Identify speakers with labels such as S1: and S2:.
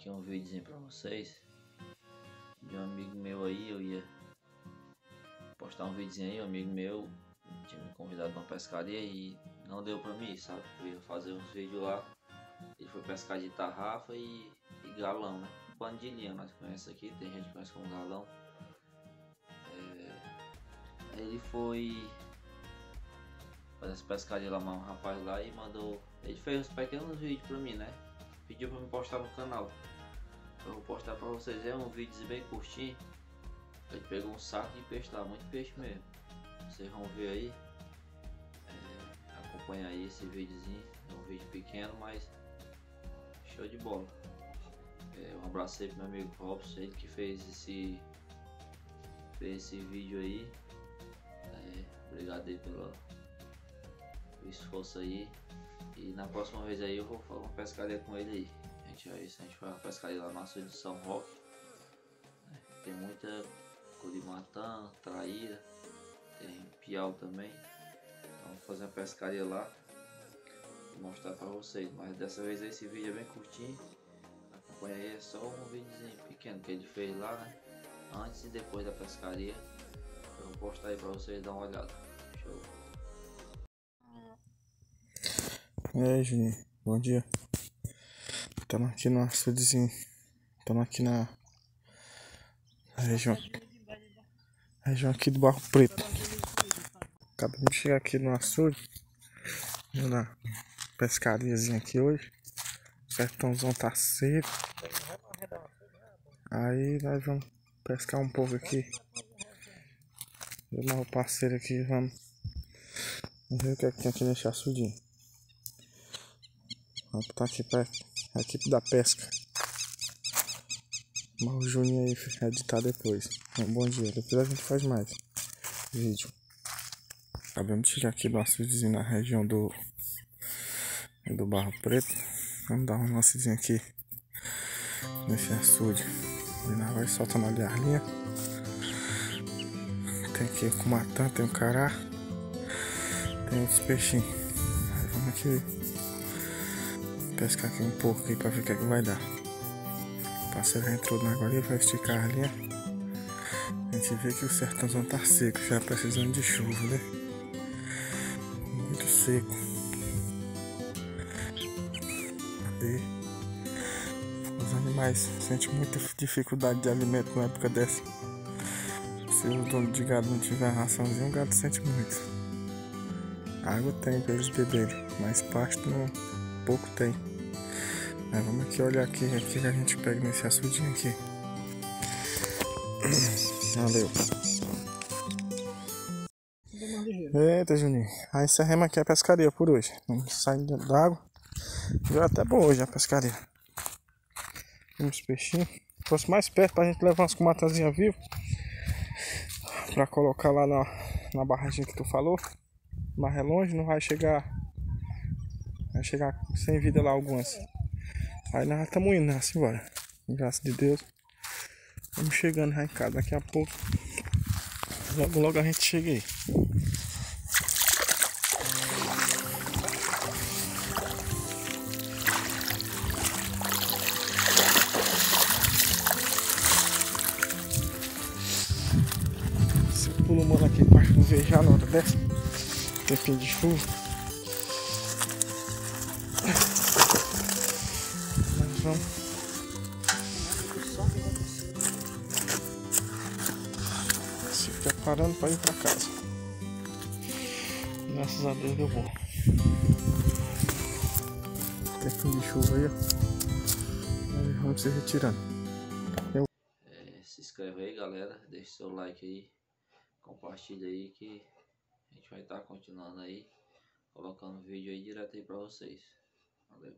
S1: aqui um videozinho pra vocês de um amigo meu aí. Eu ia postar um videozinho aí, um amigo meu tinha me convidado pra uma pescaria e não deu pra mim, sabe? Eu ia fazer uns vídeos lá. Ele foi pescar de tarrafa e galão, né? Pano de linha, nós conhecemos aqui, tem gente que conhece como galão. Ele foi fazer essa pescaria lá, um rapaz lá, e mandou. Ele fez uns pequenos vídeos pra mim, né? Pediu pra me postar no canal. Eu vou postar pra vocês. É um vídeo bem curtinho. Ele pegou um saco de peixe lá, muito peixe mesmo. Vocês vão ver aí. Acompanha aí esse videozinho. É um vídeo pequeno, mas show de bola. Um abraço aí pro meu amigo Robson, ele que fez esse vídeo aí. Obrigado aí pelo esforço aí. E na próxima vez aí eu vou fazer uma pescaria com ele aí. A gente vai uma pescaria lá na açude de São Roque. Tem muita curimatã, traíra, tem piau também. Então vamos fazer uma pescaria lá e mostrar pra vocês. Mas dessa vez esse vídeo é bem curtinho. Acompanha aí, é só um videozinho pequeno que ele fez lá, né? Antes e depois da pescaria. Eu vou postar aí pra vocês dar uma olhada. Show.
S2: E aí, Juninho, bom dia. Estamos aqui no açudezinho. Estamos aqui na região aqui do Barro Preto. Acabamos de chegar aqui no açude, na pescariazinha aqui hoje. O sertãozão tá seco. Aí nós vamos pescar um pouco aqui. Eu e meu parceiro aqui, vamos ver o que é que tem aqui nesse açudinho. Vamos botar aqui pra equipe da pesca. Mas o Juninho aí vai editar depois. Bom dia, depois a gente faz mais vídeo. Acabamos de chegar aqui do açudezinho na região do Barro Preto. Vamos dar uma lancezinha aqui nesse açude. E nós vai soltando ali a linha. Tem aqui o cumatã, tem o cará, tem outros peixinhos. Aí vamos aqui pescar aqui um pouco aqui pra ver o que é que vai dar. O parceiro já entrou na água ali, vai esticar a linha. A gente vê que o sertãozão tá seco, já precisando de chuva, né? Muito seco. Ali, os animais sentem muita dificuldade de alimento na época dessa. Se o dono de gado não tiver raçãozinha, o gado sente muito. Água tem para eles beberem, mas pasto não, pouco tem. Mas vamos aqui olhar aqui o que a gente pega nesse açudinho aqui. Valeu. Eita, Juninho. Aí encerramos aqui a pescaria por hoje. Vamos sair da água. Deu até boa hoje a pescaria. Uns peixinhos. Se fosse mais perto pra gente levar umas cumatanzinhas vivas pra colocar lá na barragem que tu falou. Mas é longe, não vai chegar. Vai chegar sem vida lá algumas. Aí nós estamos indo, né? Assim, bora. Graças a Deus. Vamos chegando já em casa. Daqui a pouco. Logo a gente chega aí. Esse pulo mano aqui pra chover já na hora dessa. Tempinho de chuva. Nós vamos se preparando para ir para casa. Graças a Deus deu bom. Tempinho de chuva aí, ó. Aí vamos se retirando.
S1: Se inscreve aí, galera. Deixa seu like aí. Compartilha aí que a gente vai estar continuando aí. Colocando vídeo aí direto aí pra vocês. Valeu.